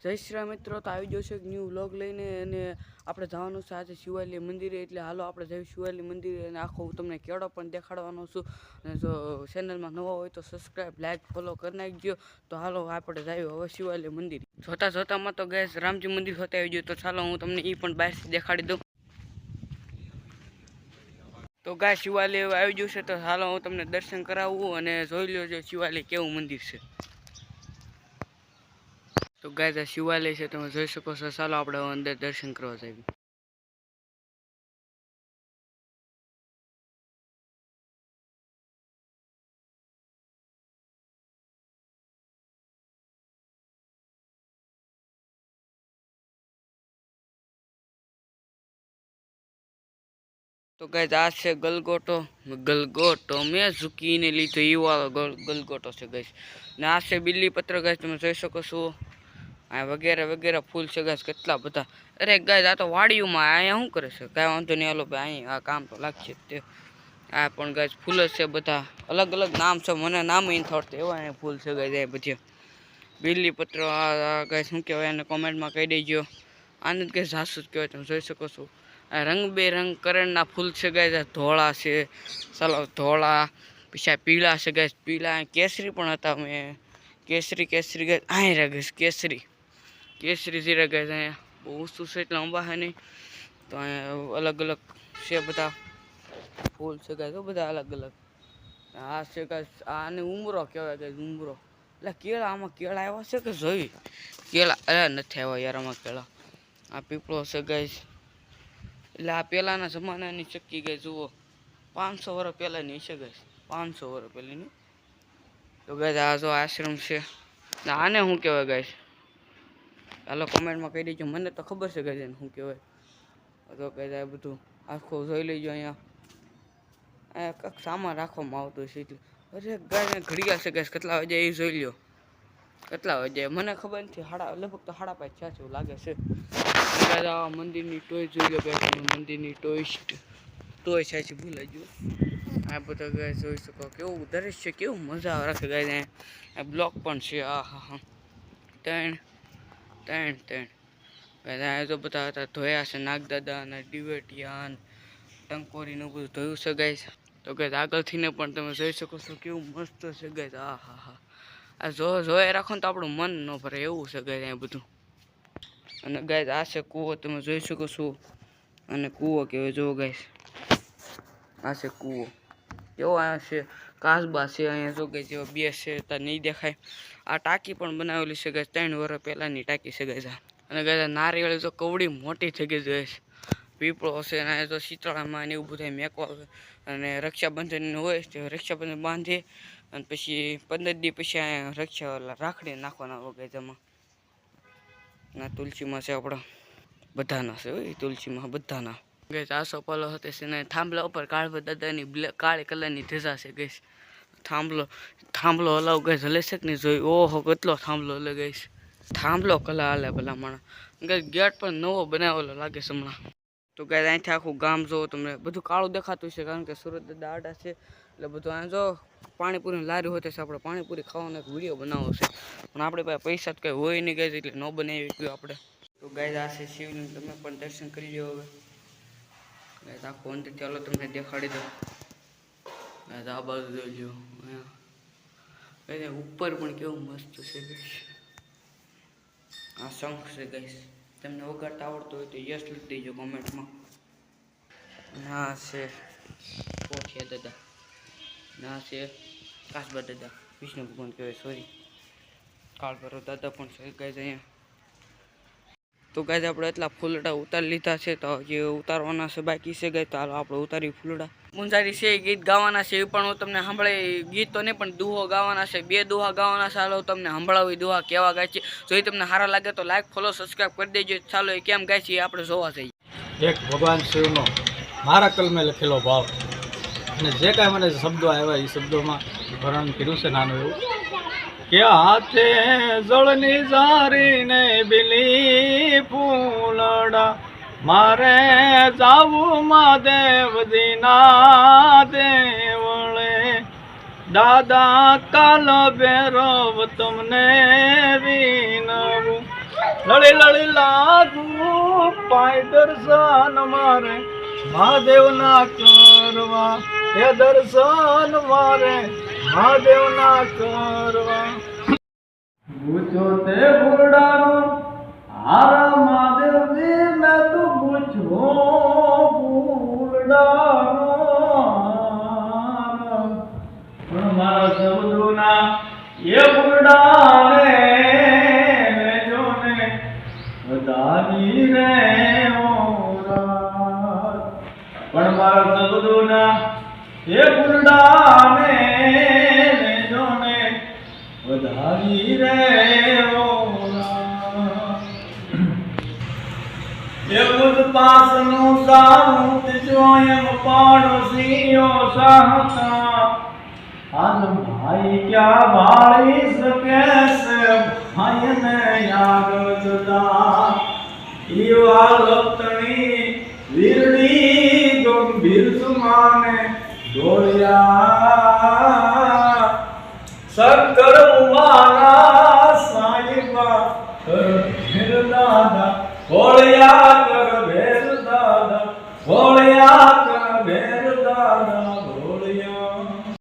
જય શ્રી રામ મિત્રો, તો આવી જશે ન્યૂ વ્લોગ લઈને અને આપણે જવાનું છે આજે શિવાલય મંદિરે. એટલે હાલો આપણે જઈએ શિવાલય મંદિરે અને આખો હું તમને કેળો પણ દેખાડવાનો છું. અને જો ચેનલમાં નવા હોય તો સબસ્ક્રાઈબ, લાઈક, ફોલો કરી નાખજો. તો હાલો આપણે જઈએ હવે શિવાલય મંદિરે. જોતા જોતામાં તો ગેસ રામજી મંદિર હોતા આવી ગયું. તો ચાલો હું તમને એ પણ બહારથી દેખાડી દઉં. તો ગાય શિવાલય આવી ગયું છે, તો હાલો હું તમને દર્શન કરાવું અને જોઈ લો જો શિવાલય કેવું મંદિર છે. તો ગાય શિવાલય છે, તમે જોઈ શકો છો. ચાલો આપણે અંદર દર્શન કરવા જઈએ. તો ગાય આ છે ગલગોટો. ગલગોટો મેં ઝૂકીને લીધો એ વાળો ગલગોટો છે ગાય. ને આ છે બિલ્લીપત્ર ગાય, તમે જોઈ શકો છો. આ વગેરે વગેરે ફૂલ છે ગાય કેટલા બધા. અરે ગાય આ તો વાડીઓમાં અહીંયા શું કરે છે? કાંઈ વાંધો નહીં, હાલો ભાઈ અહીં આ કામ તો લાગશે જ તે. આ પણ ગાય ફૂલ જ છે બધા, અલગ અલગ નામ છે, મને નામ નહીં થડતું એવા અહીંયા ફૂલ છે ગાય. એ બધી બિલ્લીપત્ર આ ગાય શું કહેવાય એને કોમેન્ટમાં કહી દેજો. આને જ ગાય જાસૂદ કહેવાય, તમે જોઈ શકો છો. આ રંગબેરંગ કરણના ફૂલ છે ગાય. ધોળા છે, ચાલો ધોળા, પછી પીળા છે ગાય. પીળા કેસરી પણ હતા. મેં કેસરી ગાય અહીં રહે ગઈશ. કેસરી જીરા ગાય અહીંયા બહુ ઊંચું છે એટલે અંબા હે નહીં. તો અહીંયા અલગ અલગ છે બધા ફૂલ છે ગાય. તો બધા અલગ અલગ. આ છે ગાય, આને ઉમરો કહેવાય ગાય. ઉમરો એટલે કેળા. આમાં કેળા આવ્યા છે કે જોઈ? કેળા અરે નથી આવ્યા યાર આમાં કેળા. આ પીપળો છે ગાય. એટલે આ પહેલાંના જમાનાની ચક્કી ગઈ જુઓ, 500 વર્ષ પહેલાંની છે ગઈ. 500 વર્ષ પહેલાંની. તો ગાય આ જો આશ્રમ છે. ને આને શું કહેવાય ગાય? હાલો કોમેન્ટમાં કહી દેજો, મને તો ખબર છે ગાય એને શું કહેવાય. તો ગાય આ બધું આખું જોઈ લેજો. અહીંયા કંઈક સામાન રાખવામાં આવતું છે એટલે. અરે ગાય ઘડિયાળ છે ગાય, કેટલા વાગે એ જોઈ લો. કેટલા વાગે મને ખબર નથી, લગભગ તો 5:30 થયા છે એવું લાગે છે. મંદિરની ટોય જોઈ લો ગાય. મંદિરની ટોય છે ભૂલાઈ ગયું. આ બધા ગાય જોઈ શકો કેવું દૃશ્ય, કેવું મજા રાખે ગાય. આ બ્લોક પણ છે. આ હા ત્રણ ગાય તો બધા હતા ધોયા છે. નાગદાદા અને દિવેટિયા ટંકોરીનું બધું ધોયું છે ગાય. તો ગાય આગળથી ને પણ તમે જોઈ શકો છો કેવું મસ્ત છે ગાય. આ હા આ જોયા રાખો ને તો આપણું મન ન ભરે એવું છે ગાય અહીંયા બધું. અને ગાય આ છે કૂવો, તમે જોઈ શકો છો. અને કૂવો કહેવાય જો ગાય. આ છે કૂવો કેવો. આ છે કાસબા છે અહીંયા જો ગાય. જેવા બે છે ત્યાં નહીં દેખાય. આ ટાંકી પણ બનાવેલી છે ગાય. 3 વર્ષ પહેલાંની ટાંકી છે ગાય. અને ગાય નારિયેળ તો કવડી મોટી થઈ ગઈ ગાય. પીપળો છે અને તો શીતળામાં ને એવું બધું મેકવા આવે. અને રક્ષાબંધન હોય તો રક્ષાબંધન બાંધે અને પછી 15 દી પછી અહીંયા રાખડી નાખવાના હોય ગાય. એમાં ના તુલસીમાં છે આપણા બધાના છે હોય. તુલસીમાં બધાના ગઈ. આ સોપાલો હતો છે. થાંભલા ઉપર કાળભા દાદાની કાળી કલરની ધજા છે ગઈ. થાંભલો હલાવ ગઈ હલે છે કે નહીં જોઈ? ઓહો કેટલો થાંભલો હલે ગઈ. થાંભલો કલા હાલે ભલા માણા. ગેટ પણ નવો બનાવેલો લાગે છે હમણાં. તો ગાય અહીંથી આખું ગામ જોવો તમને બધું કાળું દેખાતું છે, કારણ કે સુરત દાદા આડા છે એટલે બધું અહીંયા જો પાણીપુરીની લારી હોય તો આપણે પાણીપુરી ખાવાનો એક વિડીયો બનાવવો છે, પણ આપણે પાસે પૈસા તો કંઈ હોય નહીં ગાય, એટલે ન બનાવી ગયું આપણે. તો ગાય આ છે શિવલિંગ, તમે પણ દર્શન કરી લો. હવે ગાય આખું અંદર ચાલો તમને દેખાડી દો. ગાય આ બાજુ જોઈ લો. ગાય ઉપર પણ કેવું મસ્ત છે ગાય. આ શંખ છે ગાય. તમને વગાડતા આવડતું હોય તો યસ લખી દેજો કોમેન્ટમાં. ના છે પોઠિયા દાદા. ના છે કાસબા દાદા. વિષ્ણુ ભગવાન કહેવાય, સોરી. કાળભૈરવ દાદા પણ છે ગાય અહીંયા. તો ગાય આપણે એટલા ફૂલડા ઉતારી લીધા છે, તો જે ઉતારવાના છે બાકી છે ગાય. તો હાલો આપણે ઉતારી ફૂલડા. મુંજારી છે ગીત ગાવાના છે એ પણ હું તમને સાંભળાવી. ગીત તો નહીં પણ દુહો ગાવાના છે. 2 દુહા ગાવાના છે. હાલો તમને સંભળાવી દુહા કેવા ગાય છે. જો તમને સારા લાગે તો લાઈક, ફોલો, સબસ્ક્રાઈબ કરી દેજો. ચાલો એ કેમ ગાય છે એ આપણે જોવા જઈએ. એક ભગવાન શિવનો મારા કલમે લખેલો ભાવ અને જે કાંઈ મને શબ્દો આવ્યા એ શબ્દોમાં વર્ણન કર્યું છે નાનું એવું કે હાથે જળની ઝારીને બીલી ફૂલડા મારે જાવું મહાદેવજીના દેવળે દાદા કાલ ભૈરવ તમને વિનવું લડી લડી લાગુ પાય દર્શન મારે મહાદેવના કરવા, હે દર્શન મારે મહાદેવના કરવા. પૂછો તે બુરડાનો હારા મહાદેવજી, મેં તો પૂછો બુરડાનો પણ મારા શબ્દોના એ બુરડાને લેજો ને વધારી રે ઓરા. પણ મારા શબ્દોના એ બુરડાને લેજો ને વધારી રે ઓરા. એ બુધ પાસનું સારું જો એમ પાડોશીઓ સાહતા, આજ ભાઈ ક્યાં ભાળી શકે છે ભાઈને યાદ જતા. ઈવા લપતણી વીરડી ગંભીર સુમાને ઢોળિયા, શંકર ઉમાના સાહિબા દાદા ઢોળિયા